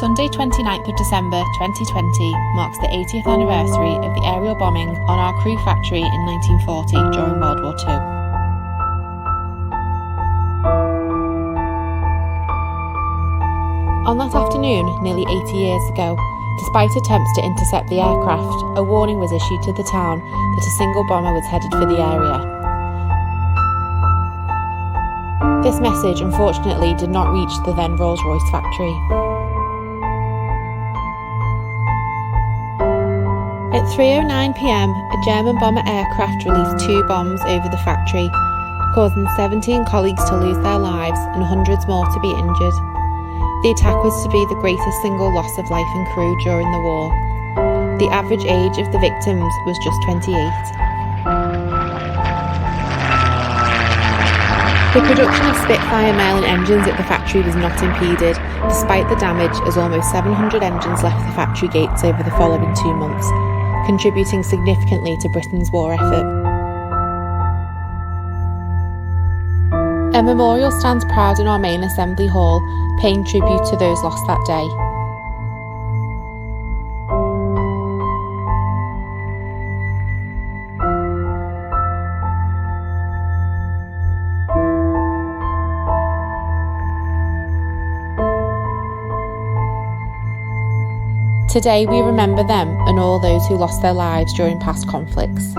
Sunday 29th of December 2020 marks the 80th anniversary of the aerial bombing on our Crewe factory in 1940 during World War II. On that afternoon, nearly 80 years ago, despite attempts to intercept the aircraft, a warning was issued to the town that a single bomber was headed for the area. This message, unfortunately, did not reach the then Rolls-Royce factory. At 3:09 p.m, a German bomber aircraft released 2 bombs over the factory, causing 17 colleagues to lose their lives and hundreds more to be injured. The attack was to be the greatest single loss of life in Crewe during the war. The average age of the victims was just 28. The production of Spitfire Merlin engines at the factory was not impeded, despite the damage, as almost 700 engines left the factory gates over the following 2 months, contributing significantly to Britain's war effort. A memorial stands proud in our main assembly hall, paying tribute to those lost that day. Today we remember them and all those who lost their lives during past conflicts.